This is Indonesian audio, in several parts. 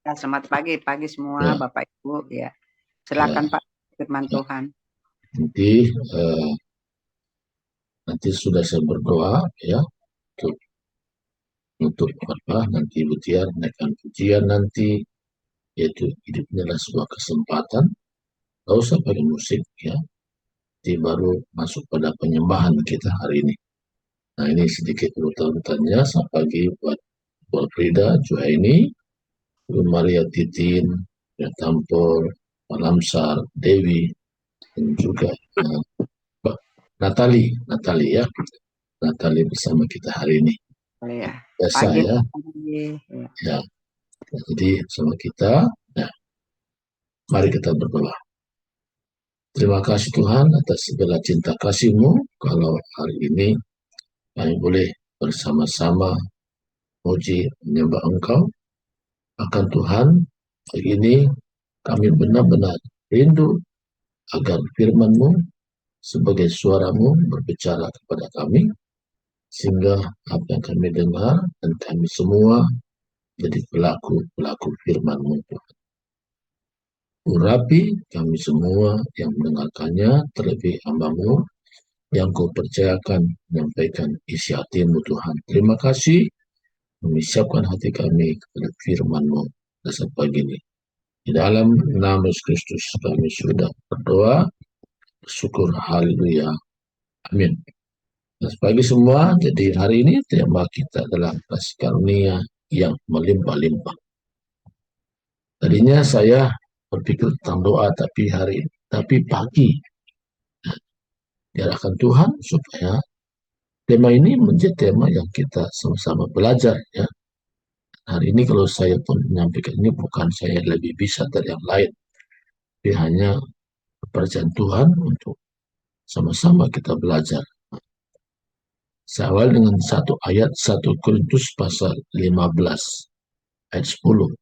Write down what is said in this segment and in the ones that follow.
Ya, selamat pagi semua Ya, Bapak Ibu ya. ya, Silakan Pak firman ya. Tuhan. Nanti nanti sudah saya berdoa ya untuk apa nanti Butiar naikkan pujian nanti yaitu hidup adalah sebuah kesempatan. Gak usah pakai musik ya. Nanti baru masuk pada penyembahan kita hari ini. Nah ini sedikit urutan-urutannya. Selamat pagi buat Frida, Juhaini, Bu Maria Titin, ya Tampur, Pak Lamsar, Dewi, dan juga Mbak Natali ya. Natali bersama kita hari ini. Oh, ya. Biasa Pagi. ya, Ya. ya. Jadi sama kita, ya, mari kita berdoa. Terima kasih Tuhan atas segala cinta kasih-Mu. Kalau hari ini kami boleh bersama-sama puji menyembah Engkau. Akan Tuhan, hari ini kami benar-benar rindu agar firman-Mu sebagai suara-Mu berbicara kepada kami, sehingga apa yang kami dengar dan kami semua jadi pelaku-pelaku firman-Mu. Urapi kami semua yang mendengarkannya, terlebih hamba-Mu yang Kau percayakan menyampaikan isi hati-Mu Tuhan. Terima kasih menyiapkan hati kami kepada firman-Mu dasar pagi ini. Di dalam nama Yesus Kristus kami sudah berdoa, bersyukur, haleluya, amin. Nah, pagi semua, jadi hari ini tema kita adalah kasih karunia yang melimpah-limpah. Tadinya saya berpikir tentang doa, tapi pagi diarahkan Tuhan supaya tema ini menjadi tema yang kita sama-sama belajar ya. Hari ini kalau saya pun menyampaikan ini bukan saya lebih bisa dari yang lain, tapi hanya kepercayaan Tuhan untuk sama-sama kita belajar. Saya awal dengan satu ayat 1 Korintus pasal 15 ayat 10.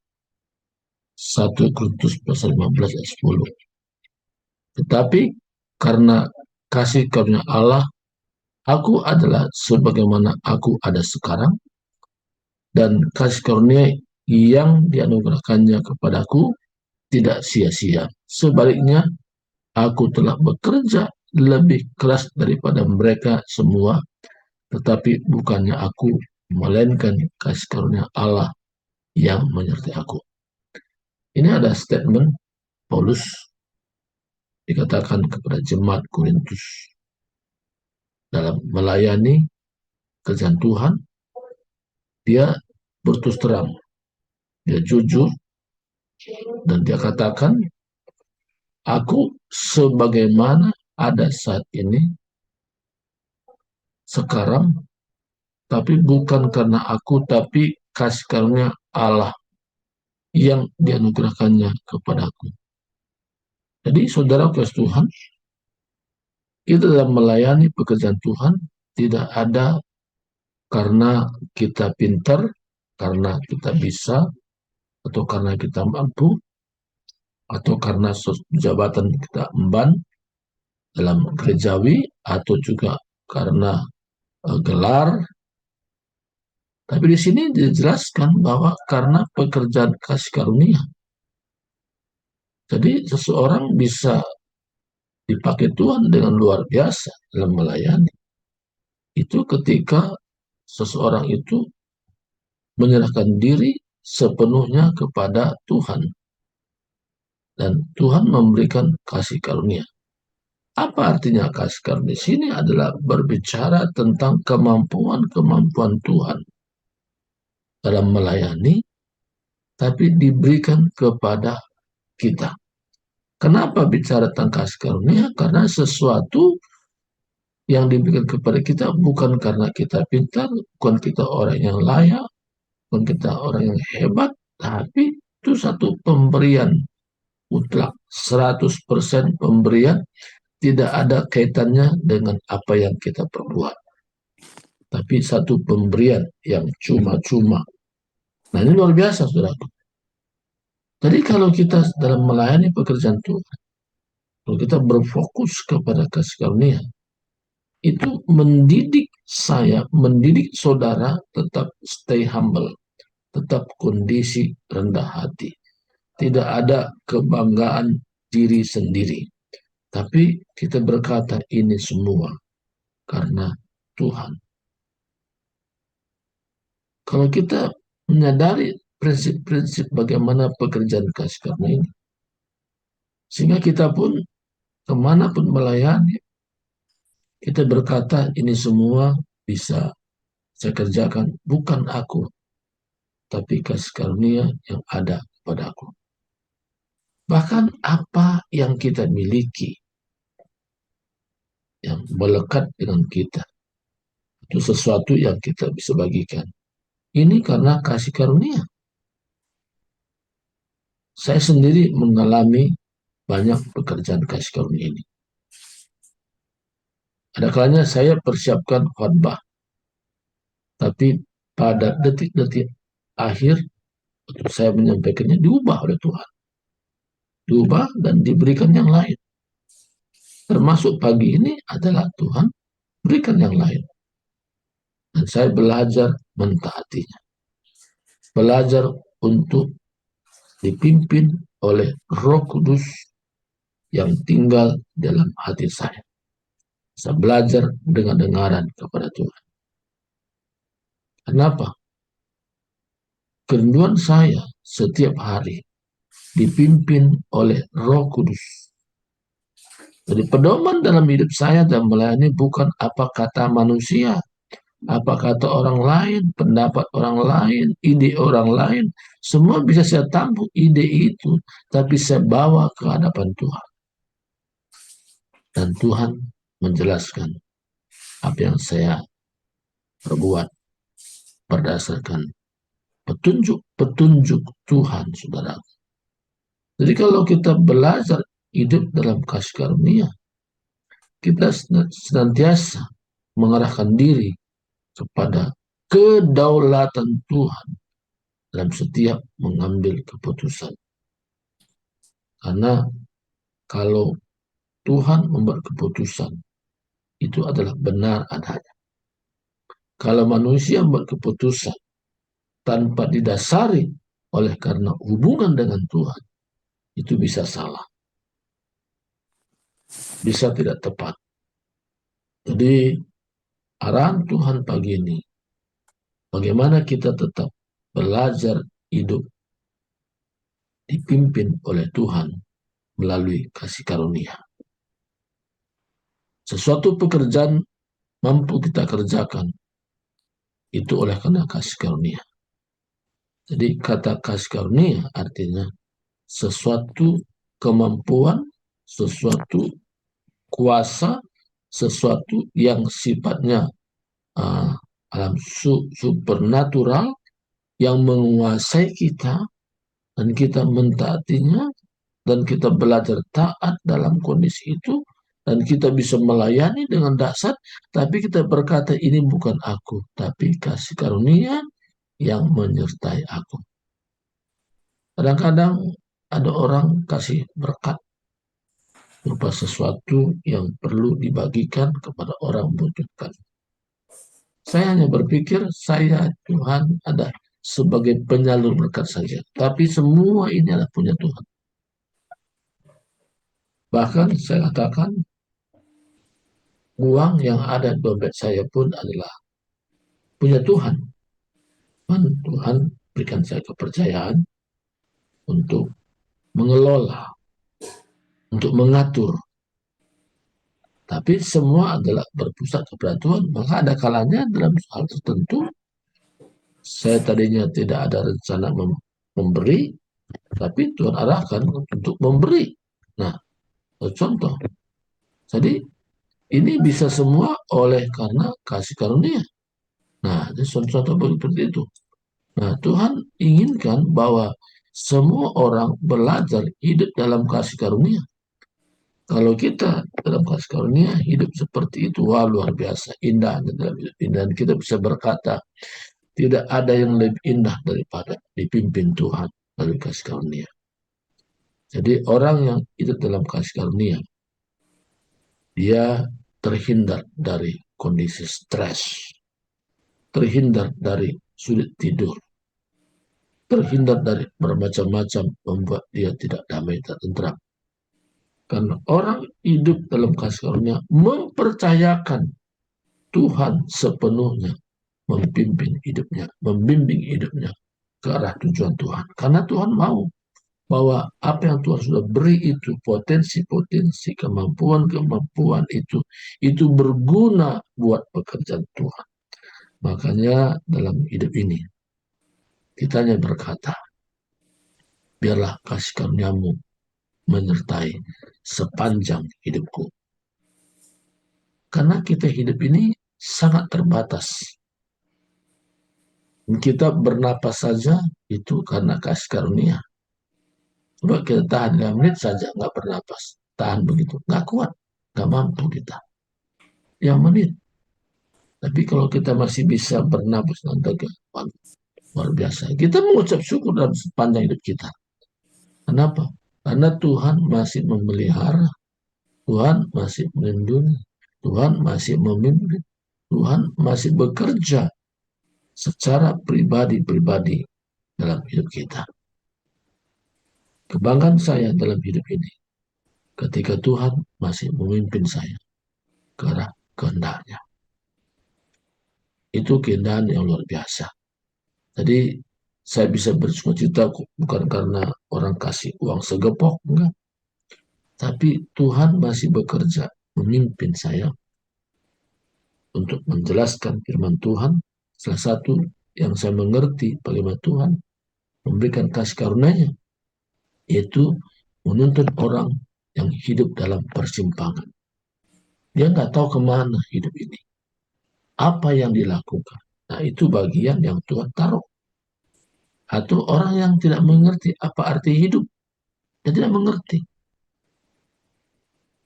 1 Korintus pasal 15 ayat 10. Tetapi karena kasih karunia Allah, aku adalah sebagaimana aku ada sekarang, dan kasih karunia yang dianugerahkannya kepadaku tidak sia-sia. Sebaliknya, aku telah bekerja lebih keras daripada mereka semua, tetapi bukannya aku, melainkan kasih karunia Allah yang menyertai aku. Ini ada statement Paulus dikatakan kepada jemaat Korintus dalam melayani kerjaan Tuhan. Dia berterus terang, dia jujur, dan dia katakan, aku sebagaimana ada saat ini, sekarang, tapi bukan karena aku, tapi kasih karunia Allah yang dianugerahkannya kepadaku. Jadi saudara kasih Tuhan, kita dalam melayani pekerjaan Tuhan tidak ada karena kita pintar, karena kita bisa, atau karena kita mampu, atau karena jabatan kita emban dalam gerejawi, atau juga karena gelar. Tapi di sini dijelaskan bahwa karena pekerjaan kasih karunia. Jadi seseorang bisa dipakai Tuhan dengan luar biasa dalam melayani. Itu ketika seseorang itu menyerahkan diri sepenuhnya kepada Tuhan. Dan Tuhan memberikan kasih karunia. Apa artinya kasih karunia? Di sini adalah berbicara tentang kemampuan-kemampuan Tuhan dalam melayani, tapi diberikan kepada kita. Kenapa bicara tentang kasih karunia? Karena sesuatu yang diberikan kepada kita bukan karena kita pintar, bukan kita orang yang layak, bukan kita orang yang hebat, tapi itu satu pemberian mutlak, 100% pemberian, tidak ada kaitannya dengan apa yang kita perbuat. Tapi satu pemberian yang cuma-cuma. Nah ini luar biasa, saudara. Jadi kalau kita dalam melayani pekerjaan Tuhan, kalau kita berfokus kepada kasih karunia, itu mendidik saya, mendidik saudara tetap stay humble, tetap kondisi rendah hati. Tidak ada kebanggaan diri sendiri. Tapi kita berkata ini semua karena Tuhan. Kalau kita menyadari prinsip-prinsip bagaimana pekerjaan kasih karunia ini, sehingga kita pun kemanapun melayani, kita berkata ini semua bisa saya kerjakan bukan aku, tapi kasih karunia yang ada padaku. Bahkan apa yang kita miliki, yang melekat dengan kita, itu sesuatu yang kita bisa bagikan. Ini karena kasih karunia. Saya sendiri mengalami banyak pekerjaan kasih karunia ini. Ada kalanya saya persiapkan khotbah, tapi pada detik-detik akhir saya menyampaikannya diubah oleh Tuhan. Diubah dan diberikan yang lain. Termasuk pagi ini adalah Tuhan berikan yang lain. Dan saya belajar mentaatinya. Belajar untuk dipimpin oleh Roh Kudus yang tinggal dalam hati saya. Saya belajar dengan dengaran kepada Tuhan. Kenapa? Kerinduan saya setiap hari dipimpin oleh Roh Kudus. Jadi pedoman dalam hidup saya dan melayani bukan apa kata manusia, apa kata orang lain, pendapat orang lain, ide orang lain. Semua bisa saya tampung ide itu, tapi saya bawa ke hadapan Tuhan. Dan Tuhan menjelaskan apa yang saya perbuat berdasarkan petunjuk-petunjuk Tuhan, saudara. Jadi kalau kita belajar hidup dalam kasih karunia, kita senantiasa mengarahkan diri kepada kedaulatan Tuhan dalam setiap mengambil keputusan. Karena kalau Tuhan membuat keputusan, itu adalah benar adanya. Kalau manusia membuat keputusan tanpa didasari oleh karena hubungan dengan Tuhan, itu bisa salah. Bisa tidak tepat. Jadi arahan Tuhan pagi ini, bagaimana kita tetap belajar hidup dipimpin oleh Tuhan melalui kasih karunia. Sesuatu pekerjaan mampu kita kerjakan itu oleh karena kasih karunia. Jadi kata kasih karunia artinya sesuatu kemampuan, sesuatu kuasa, sesuatu yang sifatnya alam supernatural yang menguasai kita dan kita mentaatinya dan kita belajar taat dalam kondisi itu dan kita bisa melayani dengan dasar, tapi kita berkata ini bukan aku, tapi kasih karunia yang menyertai aku. Kadang-kadang ada orang kasih berkat berupa sesuatu yang perlu dibagikan kepada orang membutuhkan. Saya hanya berpikir saya Tuhan ada sebagai penyalur berkat saja, tapi semua ini adalah punya Tuhan. Bahkan saya katakan uang yang ada di dompet saya pun adalah punya Tuhan. Dan Tuhan berikan saya kepercayaan untuk mengelola, untuk mengatur. Tapi semua adalah berpusat kepada Tuhan. Maka ada kalanya dalam hal tertentu, saya tadinya tidak ada rencana memberi, tapi Tuhan arahkan untuk memberi. Nah, contoh. Jadi, ini bisa semua oleh karena kasih karunia. Nah, ini contoh seperti itu. Nah, Tuhan inginkan bahwa semua orang belajar hidup dalam kasih karunia. Kalau kita dalam kasih karunia hidup seperti itu, wah luar biasa indahnya dalam hidup ini. Dan kita bisa berkata, tidak ada yang lebih indah daripada dipimpin Tuhan melalui kasih karunia. Jadi orang yang hidup dalam kasih karunia, dia terhindar dari kondisi stres, terhindar dari sulit tidur, terhindar dari bermacam-macam membuat dia tidak damai dan tentram. Karena orang hidup dalam kasih karunia mempercayakan Tuhan sepenuhnya memimpin hidupnya, membimbing hidupnya ke arah tujuan Tuhan. Karena Tuhan mau bahwa apa yang Tuhan sudah beri itu, potensi-potensi, kemampuan-kemampuan itu berguna buat pekerjaan Tuhan. Makanya dalam hidup ini, kita hanya berkata, biarlah kasih karuniamu menyertai sepanjang hidupku. Karena kita hidup ini sangat terbatas. Kita bernapas saja itu karena kasih karunia. Coba kita tahan 5 menit saja nggak bernapas. Tahan begitu. Nggak kuat. Nggak mampu kita. 5 menit. Tapi kalau kita masih bisa bernapas nanti luar biasa. Kita mengucap syukur dalam sepanjang hidup kita. Kenapa? Karena Tuhan masih memelihara. Tuhan masih melindungi. Tuhan masih memimpin. Tuhan masih bekerja secara pribadi-pribadi dalam hidup kita. Kebanggaan saya dalam hidup ini ketika Tuhan masih memimpin saya ke arah kehendaknya. Itu keindahan yang luar biasa. Jadi saya bisa bersukacita bukan karena orang kasih uang segepok, enggak. Tapi Tuhan masih bekerja memimpin saya untuk menjelaskan firman Tuhan. Salah satu yang saya mengerti bagaimana Tuhan memberikan kasih karunia-Nya, yaitu menuntun orang yang hidup dalam persimpangan. Dia nggak tahu kemana hidup ini. Apa yang dilakukan. Nah, itu bagian yang Tuhan taruh. Atau orang yang tidak mengerti apa arti hidup. Dia tidak mengerti.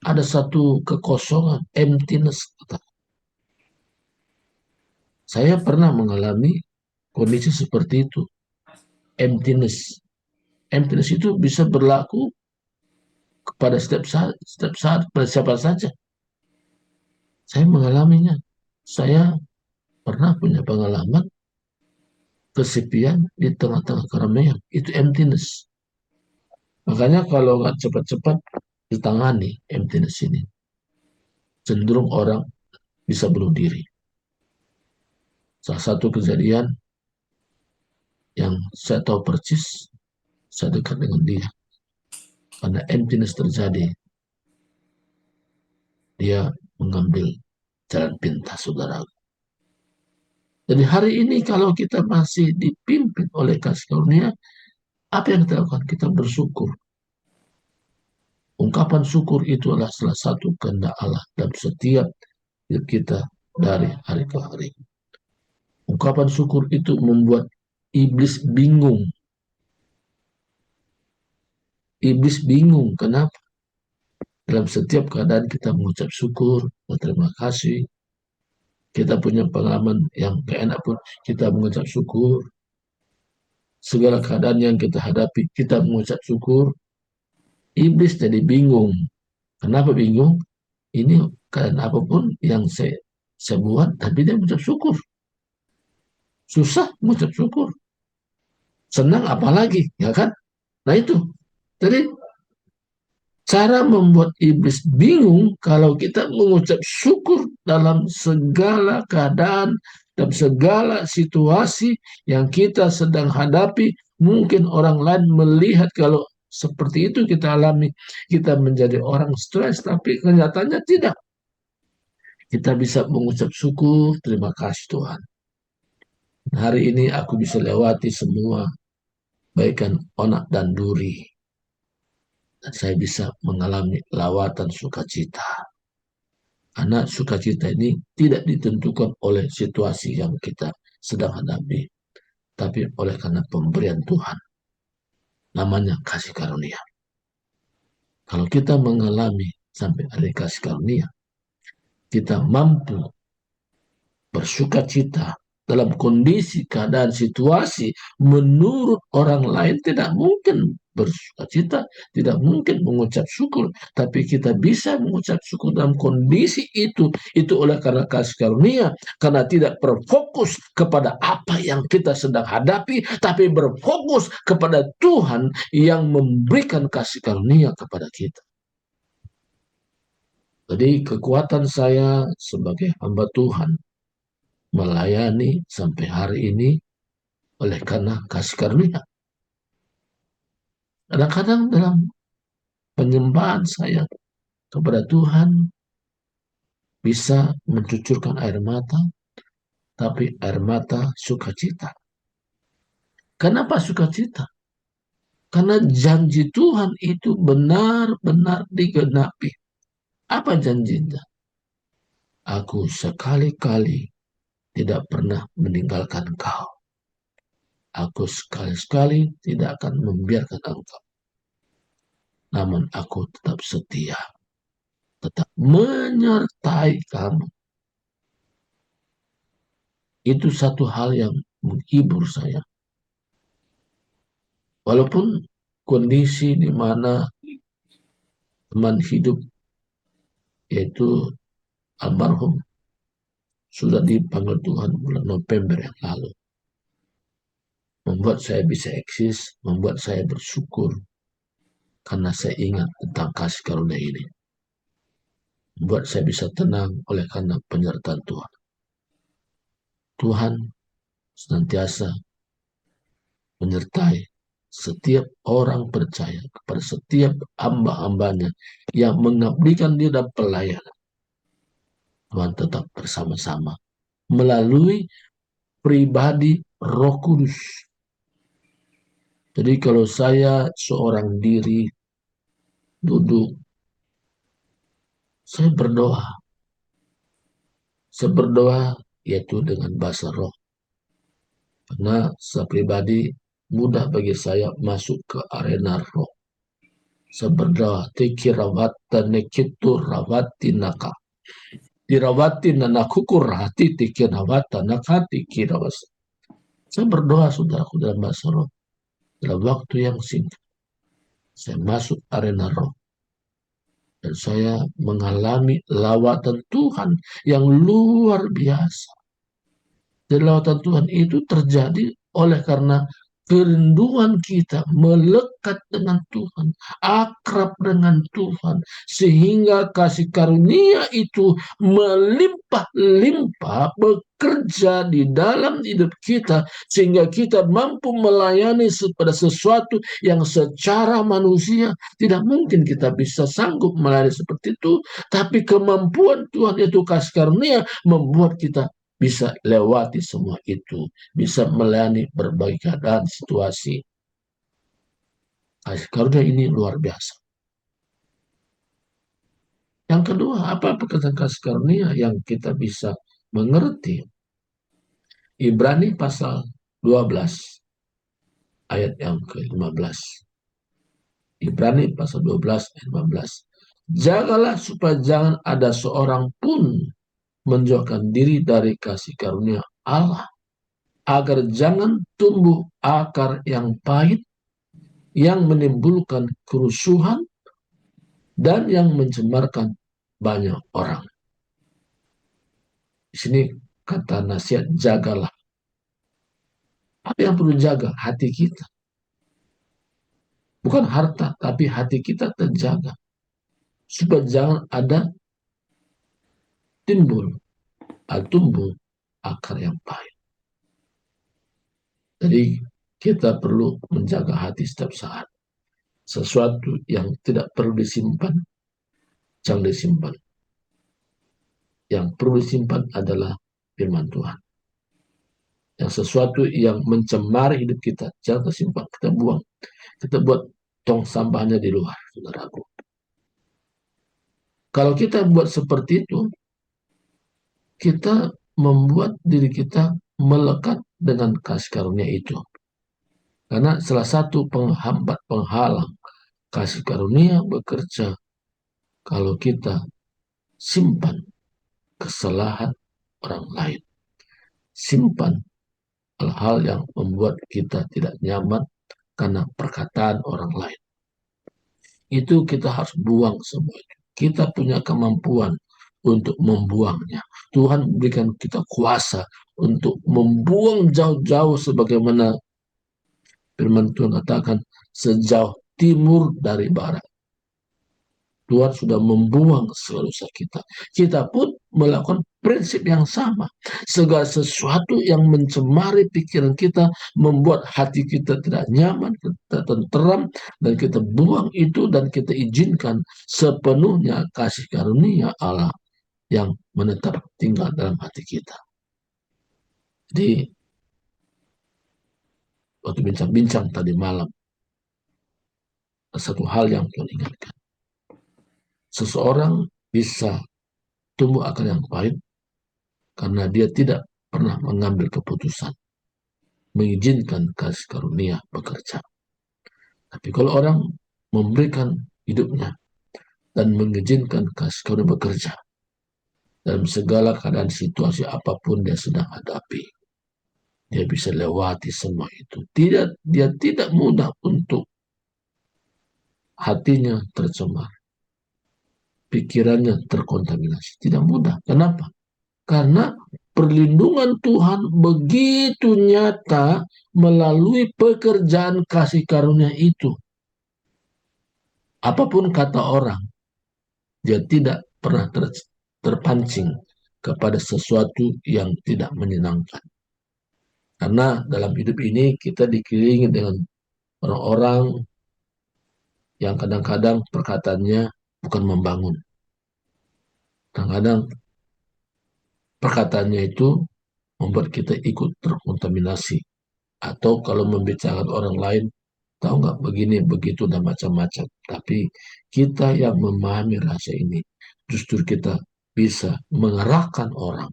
Ada satu kekosongan, emptiness. Saya pernah mengalami kondisi seperti itu. Emptiness. Emptiness itu bisa berlaku kepada setiap saat, pada siapa saja. Saya mengalaminya. Saya pernah punya pengalaman kesepian di tengah-tengah keramaian. Itu emptiness. Makanya kalau nggak cepat-cepat ditangani emptiness ini, cenderung orang bisa bunuh diri. Salah satu kejadian yang saya tahu persis, saya dekat dengan dia. Karena emptiness terjadi, dia mengambil jalan pintas, saudara. Jadi hari ini kalau kita masih dipimpin oleh kasih karunia, apa yang kita lakukan? Kita bersyukur. Ungkapan syukur itu adalah salah satu kehendak Allah dalam setiap hidup kita dari hari ke hari. Ungkapan syukur itu membuat iblis bingung. Iblis bingung. Kenapa? Dalam setiap keadaan kita mengucap syukur, berterima kasih. Kita punya pengalaman yang gak enak pun kita mengucap syukur. Segala keadaan yang kita hadapi, kita mengucap syukur. Iblis jadi bingung. Kenapa bingung? Ini keadaan apapun yang saya buat, tapi dia mengucap syukur. Susah mengucap syukur. Senang apalagi, ya kan? Nah itu. Jadi cara membuat iblis bingung kalau kita mengucap syukur dalam segala keadaan, dalam segala situasi yang kita sedang hadapi. Mungkin orang lain melihat kalau seperti itu kita alami, kita menjadi orang stres, tapi kenyataannya tidak. Kita bisa mengucap syukur, terima kasih Tuhan. Hari ini aku bisa lewati semua baikan onak dan duri. Dan saya bisa mengalami lawatan sukacita. Karena sukacita ini tidak ditentukan oleh situasi yang kita sedang hadapi, tapi oleh karena pemberian Tuhan. Namanya kasih karunia. Kalau kita mengalami sampai ada kasih karunia, kita mampu bersukacita dalam kondisi keadaan situasi menurut orang lain tidak mungkin bersukacita, tidak mungkin mengucap syukur, tapi kita bisa mengucap syukur dalam kondisi itu. Itu oleh karena kasih karunia, karena tidak berfokus kepada apa yang kita sedang hadapi, tapi berfokus kepada Tuhan yang memberikan kasih karunia kepada kita. Jadi kekuatan saya sebagai hamba Tuhan melayani sampai hari ini oleh karena kasih karunia. Kadang-kadang dalam penyembahan saya kepada Tuhan bisa mencucurkan air mata, tapi air mata sukacita. Kenapa sukacita? Karena janji Tuhan itu benar-benar digenapi. Apa janjinya? Aku sekali-kali tidak pernah meninggalkan kau. Aku sekali-sekali tidak akan membiarkan engkau. Namun aku tetap setia, tetap menyertai kamu. Itu satu hal yang menghibur saya. Walaupun kondisi di mana teman hidup yaitu almarhum sudah dipanggil Tuhan bulan November yang lalu, membuat saya bisa eksis, membuat saya bersyukur karena saya ingat tentang kasih karunia ini. Membuat saya bisa tenang oleh karena penyertaan Tuhan. Tuhan senantiasa menyertai setiap orang percaya, kepada setiap hamba-hambanya yang mengabdikan diri dalam pelayanan. Tuhan tetap bersama-sama melalui pribadi Roh Kudus. Jadi kalau saya seorang diri duduk, saya berdoa. Saya berdoa yaitu dengan bahasa roh. Karena saya pribadi mudah bagi saya masuk ke arena roh. Saya berdoa, tikirawata nekitu rawati naka. Dirawati nanakukur hati tikirawata nakati kirawas. Saya berdoa saudaraku dalam bahasa roh. Dalam waktu yang singkat, saya masuk arena roh. Dan saya mengalami lawatan Tuhan yang luar biasa. Dan lawatan Tuhan itu terjadi oleh karena kerinduan kita melekat dengan Tuhan, akrab dengan Tuhan, sehingga kasih karunia itu melimpah-limpah bekerja di dalam hidup kita, sehingga kita mampu melayani pada sesuatu yang secara manusia tidak mungkin kita bisa sanggup melayani seperti itu, tapi kemampuan Tuhan itu kasih karunia membuat kita bisa lewati semua itu, bisa melayani berbagai keadaan situasi. Kasih karunia ini luar biasa. Yang kedua, apa pekerjaan kasih karunia yang kita bisa mengerti? Ibrani pasal 12 ayat yang ke-15. Ibrani pasal 12 ayat 15. Jagalah supaya jangan ada seorang pun menjauhkan diri dari kasih karunia Allah, agar jangan tumbuh akar yang pahit, yang menimbulkan kerusuhan, dan yang mencemarkan banyak orang. Di sini kata nasihat, jagalah. Apa yang perlu jaga? Hati kita. Bukan harta, tapi hati kita terjaga. Supaya jangan ada tumbuh akar yang pahit. Jadi kita perlu menjaga hati setiap saat. Sesuatu yang tidak perlu disimpan, jangan disimpan. Yang perlu disimpan adalah firman Tuhan. Yang sesuatu yang mencemari hidup kita, jangan disimpan, kita buang. Kita buat tong sampahnya di luar, saudaraku. Kalau kita buat seperti itu, kita membuat diri kita melekat dengan kasih karunia itu. Karena salah satu penghambat, penghalang kasih karunia bekerja kalau kita simpan kesalahan orang lain. Simpan hal-hal yang membuat kita tidak nyaman karena perkataan orang lain. Itu kita harus buang semuanya. Kita punya kemampuan untuk membuangnya. Tuhan berikan kita kuasa untuk membuang jauh-jauh, sebagaimana firman Tuhan katakan, sejauh timur dari barat. Tuhan sudah membuang segala dosa kita. Kita pun melakukan prinsip yang sama. Segala sesuatu yang mencemari pikiran kita, membuat hati kita tidak nyaman, kita tenteram, dan kita buang itu, dan kita izinkan sepenuhnya kasih karunia Allah yang menetap tinggal dalam hati kita. Jadi, waktu bincang-bincang tadi malam, satu hal yang Tuhan ingatkan. Seseorang bisa tumbuh akal yang baik karena dia tidak pernah mengambil keputusan, mengizinkan kasih karunia bekerja. Tapi kalau orang memberikan hidupnya dan mengizinkan kasih karunia bekerja dalam segala keadaan situasi apapun dia sedang hadapi, dia bisa lewati semua itu. Dia tidak mudah untuk hatinya tercemar, pikirannya terkontaminasi. Tidak mudah. Kenapa? Karena perlindungan Tuhan begitu nyata melalui pekerjaan kasih karunia itu. Apapun kata orang, dia tidak pernah terpancing kepada sesuatu yang tidak menyenangkan. Karena dalam hidup ini kita dikelilingi dengan orang-orang yang kadang-kadang perkataannya bukan membangun. Kadang-kadang perkataannya itu membuat kita ikut terkontaminasi. Atau kalau membicarakan orang lain, tahu nggak begini, begitu, dan macam-macam. Tapi kita yang memahami rahasia ini, justru kita bisa mengerahkan orang,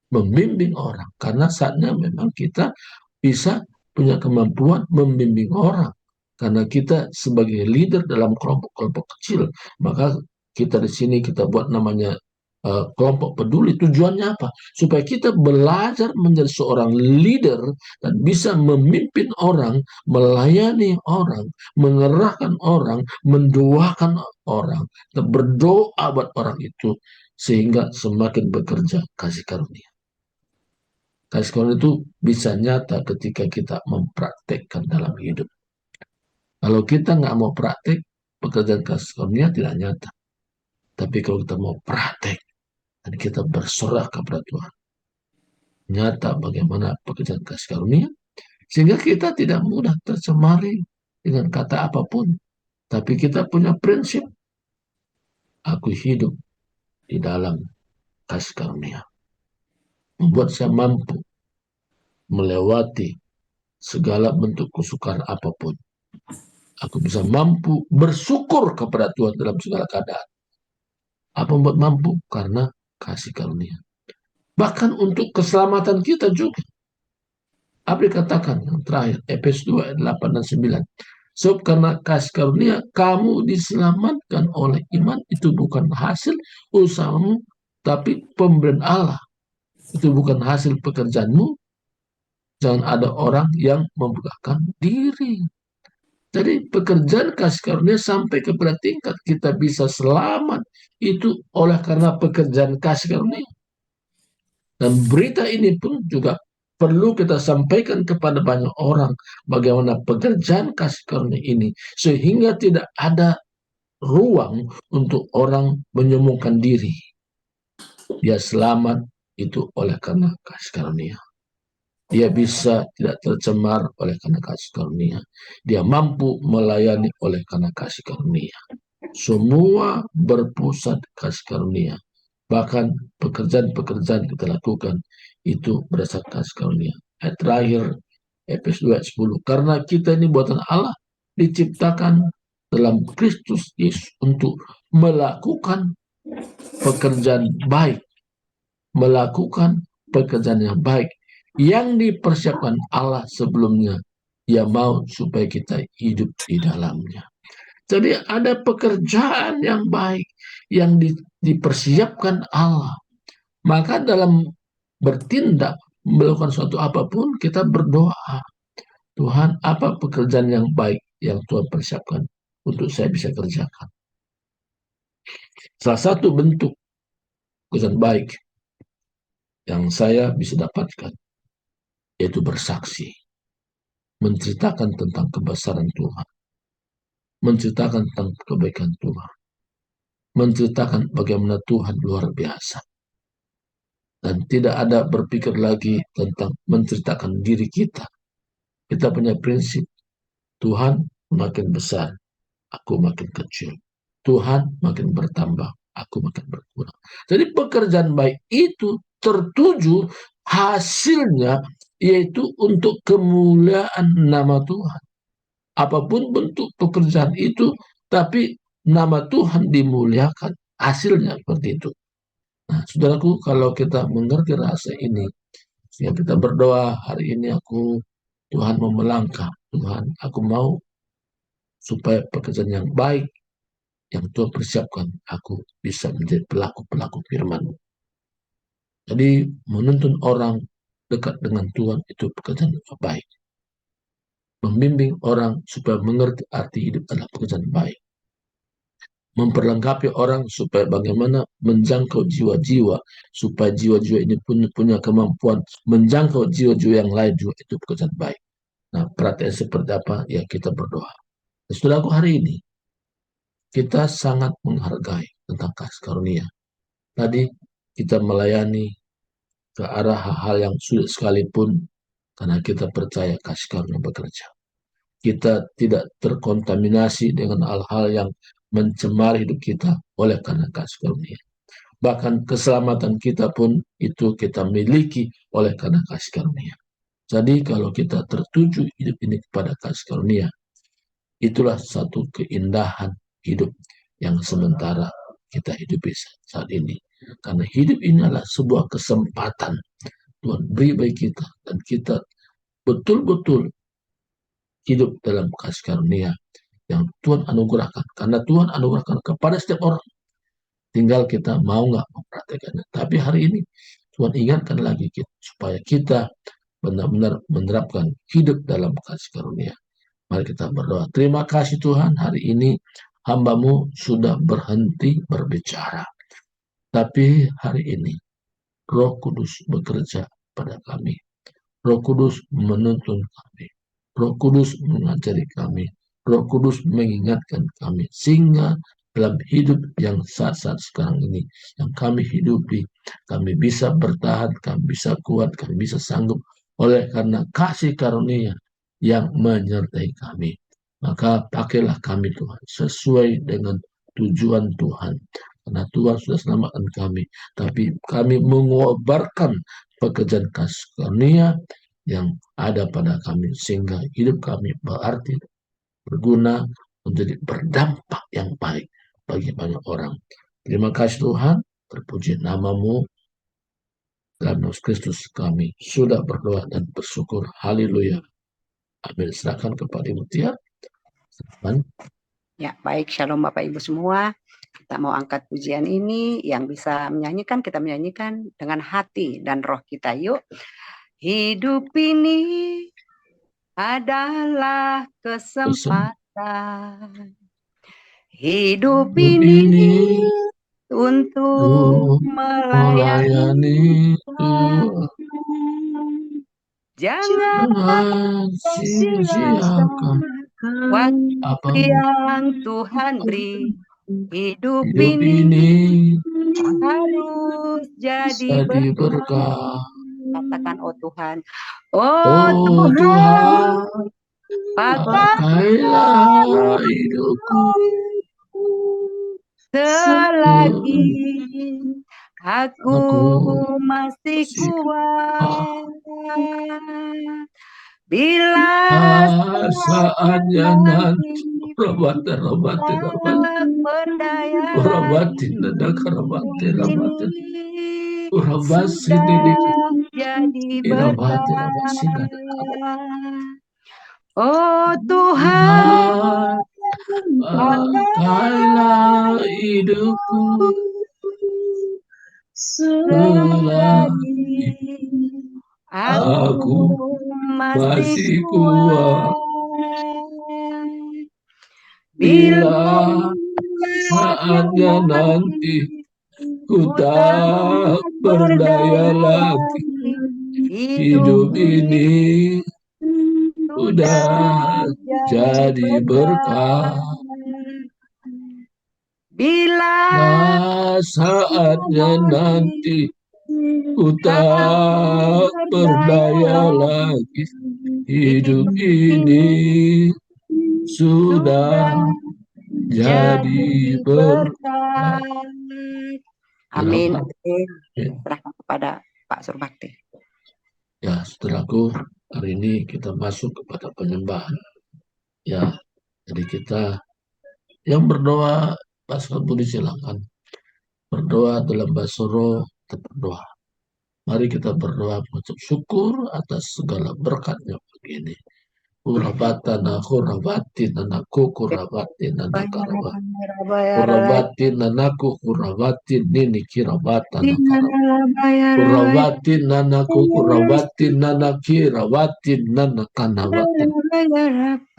membimbing orang. Karena saatnya memang kita bisa punya kemampuan membimbing orang. Karena kita sebagai leader dalam kelompok-kelompok kecil, maka kita di sini kita buat namanya kelompok peduli. Tujuannya apa? Supaya kita belajar menjadi seorang leader dan bisa memimpin orang, melayani orang, mengerahkan orang, mendoakan orang, dan berdoa buat orang itu sehingga semakin bekerja kasih karunia. Kasih karunia itu bisa nyata ketika kita mempraktekkan dalam hidup. Kalau kita nggak mau praktek, pekerjaan kasih karunia tidak nyata. Tapi kalau kita mau praktek dan kita berserah kepada Tuhan, nyata bagaimana pekerjaan kasih karunia, sehingga kita tidak mudah tercemari dengan kata apapun. Tapi kita punya prinsip, aku hidup di dalam kasih karunia. Membuat saya mampu melewati segala bentuk kesukaran apapun. Aku bisa mampu bersyukur kepada Tuhan dalam segala keadaan. Apa membuat mampu? Karena kasih karunia. Bahkan untuk keselamatan kita juga. Apa dikatakan yang terakhir, Efesus 2 ayat 8 dan 9. Sebab karena kasih karunia kamu diselamatkan oleh iman, itu bukan hasil usahamu, tapi pemberian Allah. Itu bukan hasil pekerjaanmu. Jangan ada orang yang membukakan diri. Jadi pekerjaan kasih karunia sampai kepada tingkat kita bisa selamat itu oleh karena pekerjaan kasih karunia. Dan berita ini pun juga perlu kita sampaikan kepada banyak orang bagaimana pekerjaan kasih karunia ini sehingga tidak ada ruang untuk orang menyombongkan diri. Dia selamat itu oleh karena kasih karunia. Dia bisa tidak tercemar oleh karena kasih karunia. Dia mampu melayani oleh karena kasih karunia. Semua berpusat kasih karunia. Bahkan pekerjaan-pekerjaan kita lakukan itu berdasarkan kasih karunia. Ayat terakhir, Efesus 2 ayat 10. Karena kita ini buatan Allah, diciptakan dalam Kristus Yesus untuk melakukan pekerjaan baik. Melakukan pekerjaan yang baik yang dipersiapkan Allah sebelumnya. Dia mau supaya kita hidup di dalamnya. Jadi ada pekerjaan yang baik yang dipersiapkan Allah. Maka dalam bertindak, melakukan suatu apapun, kita berdoa. Tuhan, apa pekerjaan yang baik yang Tuhan persiapkan untuk saya bisa kerjakan? Salah satu bentuk pekerjaan baik yang saya bisa dapatkan yaitu bersaksi, menceritakan tentang kebesaran Tuhan, menceritakan tentang kebaikan Tuhan, menceritakan bagaimana Tuhan luar biasa. Dan tidak ada berpikir lagi tentang menceritakan diri kita. Kita punya prinsip, Tuhan makin besar, aku makin kecil. Tuhan makin bertambah, aku makin berkurang. Jadi pekerjaan baik itu tertuju hasilnya yaitu untuk kemuliaan nama Tuhan. Apapun bentuk pekerjaan itu, tapi nama Tuhan dimuliakan, hasilnya seperti itu. Nah, saudaraku, kalau kita mengerti rasa ini, ya kita berdoa hari ini Tuhan mau melangkah, Tuhan aku mau supaya pekerjaan yang baik yang Tuhan persiapkan, aku bisa menjadi pelaku-pelaku firman. Jadi menuntun orang dekat dengan Tuhan itu pekerjaan yang baik. Membimbing orang supaya mengerti arti hidup adalah pekerjaan baik. Memperlengkapi orang supaya bagaimana menjangkau jiwa-jiwa, supaya jiwa-jiwa ini punya kemampuan menjangkau jiwa-jiwa yang lain juga, itu pekerjaan baik. Nah, perhatian seperti apa? Ya kita berdoa. Saudaraku, hari ini kita sangat menghargai tentang kasih karunia. Tadi kita melayani ke arah hal-hal yang sulit sekalipun karena kita percaya kasih karunia bekerja. Kita tidak terkontaminasi dengan hal-hal yang mencemari hidup kita oleh karena kasih karunia. Bahkan keselamatan kita pun itu kita miliki oleh karena kasih karunia. Jadi kalau kita tertuju hidup ini kepada kasih karunia, itulah satu keindahan hidup yang sementara kita hidupi saat ini. Karena hidup ini adalah sebuah kesempatan Tuhan beri bagi kita, dan kita betul-betul hidup dalam kasih karunia yang Tuhan anugerahkan. Karena Tuhan anugerahkan kepada setiap orang. Tinggal kita mau nggak mempraktekannya. Tapi hari ini Tuhan ingatkan lagi kita, supaya kita benar-benar menerapkan hidup dalam kasih karunia. Mari kita berdoa. Terima kasih Tuhan, hari ini hamba-Mu sudah berhenti berbicara. Tapi hari ini Roh Kudus bekerja pada kami. Roh Kudus menuntun kami. Roh Kudus mengajari kami. Roh Kudus mengingatkan kami. Sehingga dalam hidup yang saat-saat sekarang ini, yang kami hidupi, kami bisa bertahan, kami bisa kuat, kami bisa sanggup oleh karena kasih karunia yang menyertai kami. Maka pakailah kami Tuhan, sesuai dengan tujuan Tuhan. Karena Tuhan sudah selamatkan kami, tapi kami mengobarkan pekerjaan kasih karunia yang ada pada kami, sehingga hidup kami berarti, berguna, menjadi berdampak yang baik bagi banyak orang. Terima kasih Tuhan, terpuji nama-Mu. Dalam nama Kristus kami sudah berdoa dan bersyukur. Haleluya. Amin. Serahkan kepada Ibu Tia. Ya, baik. Shalom Bapak Ibu semua. Kita mau angkat pujian ini, yang bisa menyanyikan, kita menyanyikan dengan hati dan roh kita. Yuk. Hidup ini adalah kesempatan. Hidup ini untuk melayani Tuhan. Jangan sia-siakan waktu yang Tuhan beri. Hidup ini harus jadi berkah. Katakan, oh Tuhan, oh Tuhan, pakailah hidupku selagi aku masih kuat. Bila saatnya nanti sudah jadi berkah. Oh Tuhan, pakailah hidupku selagi aku masih masih kuat. kuat. Bila Bila saatnya nanti ku ku tak tak berdaya berdaya lagi, lagi, hidup hidup ini sudah udah jadi jadi berkah. berkah. Bila Nah, saatnya nanti nanti ku tak tak berdaya berdaya lagi, lagi, hidup hidup ini ini sudah sudah jadi jadi berkah. berkah. Amin. Kira-kira. Serahkan kepada Pak Surbakti. Ya, setelahku hari ini kita masuk kepada penyembahan. Ya, jadi kita yang berdoa, Pastor Budi silakan. Berdoa dalam bahasa roh, kita berdoa. Mari kita berdoa mengucap syukur atas segala berkatnya begini. Kurabatana, kurabatin anakku, kurabatin anak karaba. Kurabatin anakku, kurabatin nini kirabatana karaba. Kurabatin anakku, kurabatin anak kirabatin anak kanabatin.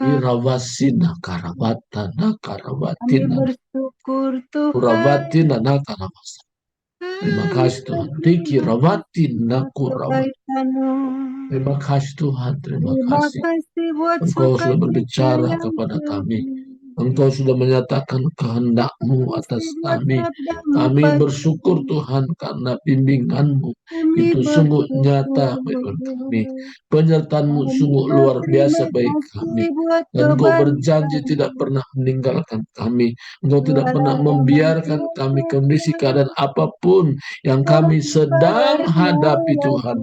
Irawasina karabatana Kami karabatin anak. bersyukur Tuhan. Kurabatin anak kanabasa. Terima kasih Tuhan. Riki rawatin naku rawat. Kebaikan-Mu. Terima kasih Tuhan. Terima Terima kasih. kasih buat Engkau sudah sukacita berbicara yang kepada kami. penuh. Engkau sudah menyatakan kehendak-Mu Kasih atas buat kami. sabdamu Kami bersyukur padamu. Tuhan karena bimbingan-Mu Kami itu sungguh bersyukur. nyata bagi kami. Penyertaan-Mu Kami sungguh luar berterima biasa bagi kasih kami. buat Dan Engkau berjanji kebaikan. tidak pernah meninggalkan kami. Engkau tidak pernah Walau membiarkan kami kondisi keadaan apapun yang kami sedang hadapi Tuhan.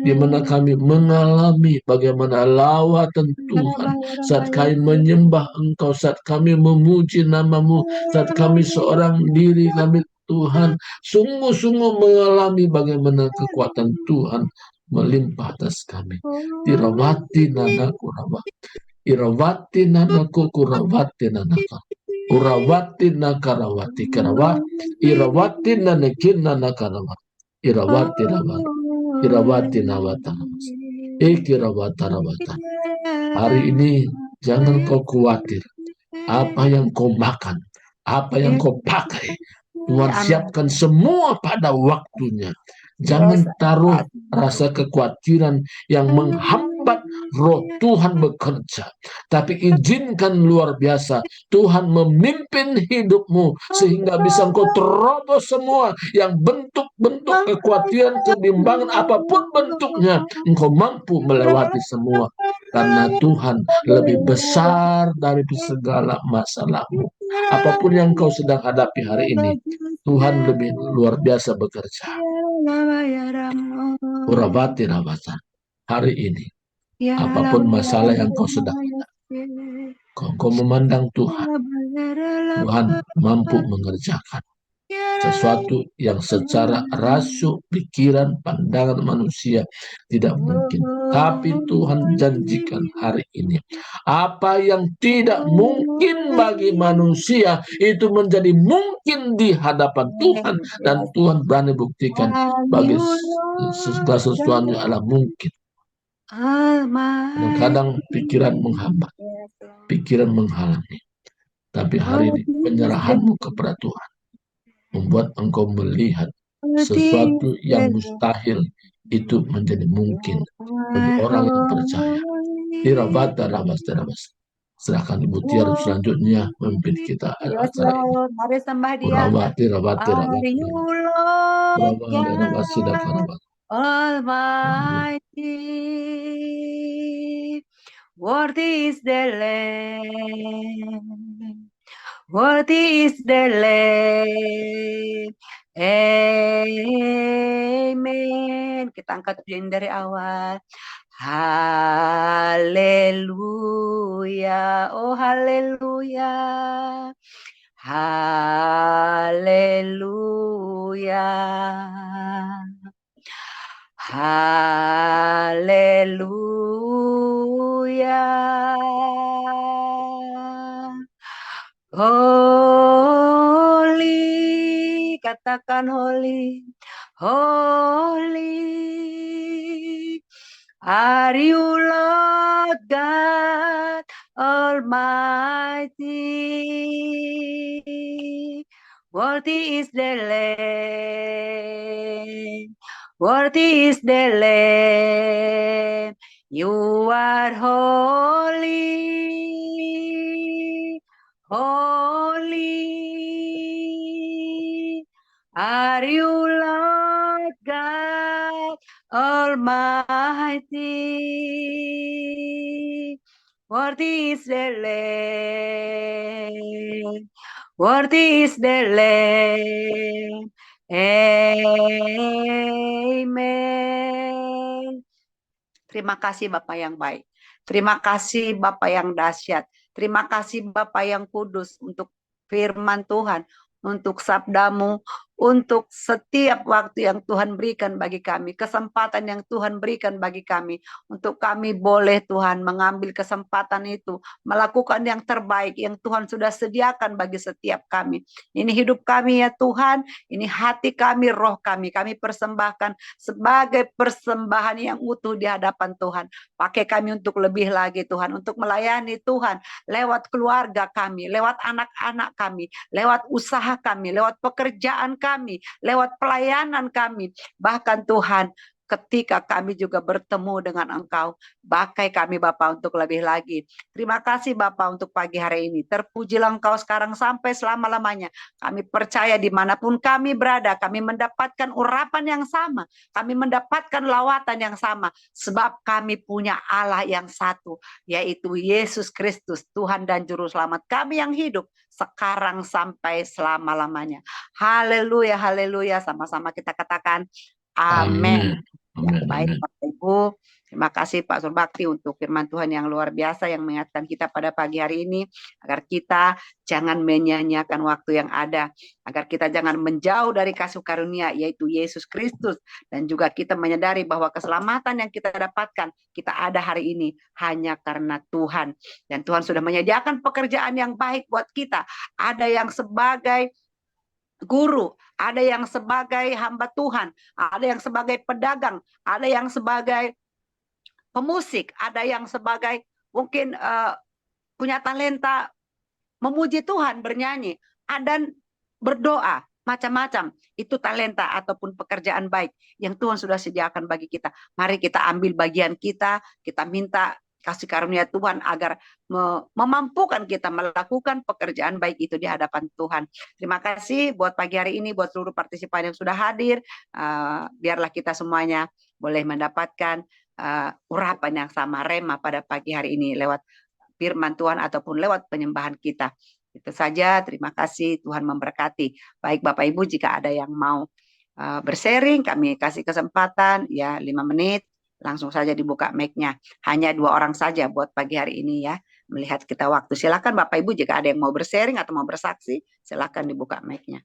Di mana kami mengalami bagaimana lawatan Tuhan saat kami menyembah Engkau, saat kami memuji nama-Mu, saat kami seorang diri kami Tuhan, sungguh-sungguh mengalami bagaimana kekuatan Tuhan melimpah atas kami. Tirawati nanaku rawa, irawati nanaku kurawati nanaka, kurawati nakarawati karawa, irawati nanakin nanakarawa, irawati rawa, irawati nawata, ikirawata rawata. Hari ini jangan kau khawatir apa yang kau makan, apa yang kau pakai. Tuhan Amin. siapkan semua pada waktunya. Yes. Jangan taruh rasa kekhawatiran yang menghambat roh Tuhan bekerja. Tapi izinkan luar biasa Tuhan memimpin hidupmu sehingga bisa engkau terobos semua yang bentuk-bentuk kekhawatiran, kebimbangan apapun bentuknya. Engkau mampu melewati semua. Karena Tuhan lebih besar dari segala masalahmu. Apapun yang kau sedang hadapi hari ini, Tuhan lebih luar biasa bekerja. Urabati rabatan. Hari ini, apapun masalah yang kau sedang hadapi, kau memandang Tuhan. Tuhan mampu mengerjakan sesuatu yang secara rasio, pikiran, pandangan manusia tidak mungkin. Tapi Tuhan janjikan hari ini, apa yang tidak mungkin bagi manusia itu menjadi mungkin di hadapan Tuhan. Dan Tuhan berani buktikan bagi segala sesuatu adalah mungkin. Kadang-kadang pikiran menghambat, pikiran menghalangi. Tapi hari ini penyerahanmu kepada Tuhan membuat engkau melihat sesuatu yang mustahil itu menjadi mungkin bagi orang yang percaya. Tirabata rabas terabas. Serahkan Ibu Tiar selanjutnya memimpin kita Yes, acara ini. Lord. Mari sembah Dia. Urawati rabati Are rabati. you Lord Urawati rabasi God dakarabat. Almighty? Worthy is the Lamb. Worthy is the Lamb. Amen. Kita angkat pujian dari awal. Haleluya. Oh haleluya. Haleluya. Haleluya. Holy, katakan holy, holy. Are you Lord God Almighty? Worthy is the Lamb. Worthy is the Lamb. You are holy. Holy. Are you Lord God Almighty? Worthy is the Lamb. Worthy is the Lamb. Amen. Terima kasih Bapak yang baik. Terima kasih Bapak yang dahsyat. Terima kasih Bapak yang kudus untuk firman Tuhan, untuk sabdamu, untuk setiap waktu yang Tuhan berikan bagi kami, kesempatan yang Tuhan berikan bagi kami, untuk kami boleh Tuhan mengambil kesempatan itu, melakukan yang terbaik yang Tuhan sudah sediakan bagi setiap kami. Ini hidup kami ya Tuhan, ini hati kami, roh kami persembahkan sebagai persembahan yang utuh di hadapan Tuhan. Pakai kami untuk lebih lagi Tuhan, untuk melayani Tuhan lewat keluarga kami, lewat anak-anak kami, lewat usaha kami, lewat pekerjaan kami, lewat pelayanan kami. Bahkan Tuhan, ketika kami juga bertemu dengan Engkau, pakai kami Bapak untuk lebih lagi. Terima kasih Bapak untuk pagi hari ini. Terpujilah Engkau sekarang sampai selama-lamanya. Kami percaya dimanapun kami berada, kami mendapatkan urapan yang sama, kami mendapatkan lawatan yang sama, sebab kami punya Allah yang satu, yaitu Yesus Kristus, Tuhan dan Juru Selamat kami yang hidup sekarang sampai selama-lamanya. Haleluya, haleluya. Sama-sama kita katakan amin. Amin. Ya, Amin. baik Amin. Bapak Ibu, terima kasih Pak Surbakti untuk firman Tuhan yang luar biasa yang mengingatkan kita pada pagi hari ini, agar kita jangan menyia-nyiakan waktu yang ada, agar kita jangan menjauh dari kasih karunia yaitu Yesus Kristus, dan juga kita menyadari bahwa keselamatan yang kita dapatkan, kita ada hari ini hanya karena Tuhan, dan Tuhan sudah menyediakan pekerjaan yang baik buat kita. Ada yang sebagai guru, ada yang sebagai hamba Tuhan, ada yang sebagai pedagang, ada yang sebagai pemusik, ada yang sebagai mungkin punya talenta memuji Tuhan, bernyanyi, dan berdoa, macam-macam. Itu talenta ataupun pekerjaan baik yang Tuhan sudah sediakan bagi kita. Mari kita ambil bagian kita minta kasih karunia Tuhan agar memampukan kita melakukan pekerjaan baik itu di hadapan Tuhan. Terima kasih buat pagi hari ini, buat seluruh partisipan yang sudah hadir. Biarlah kita semuanya boleh mendapatkan urapan yang sama, rema pada pagi hari ini lewat firman Tuhan ataupun lewat penyembahan kita. Itu saja, terima kasih, Tuhan memberkati. Baik Bapak Ibu, jika ada yang mau bersharing, kami kasih kesempatan ya 5 menit, langsung saja dibuka mic-nya. Hanya 2 orang saja buat pagi hari ini ya. Melihat kita waktu, silakan Bapak Ibu jika ada yang mau bersharing atau mau bersaksi, silakan dibuka mic-nya.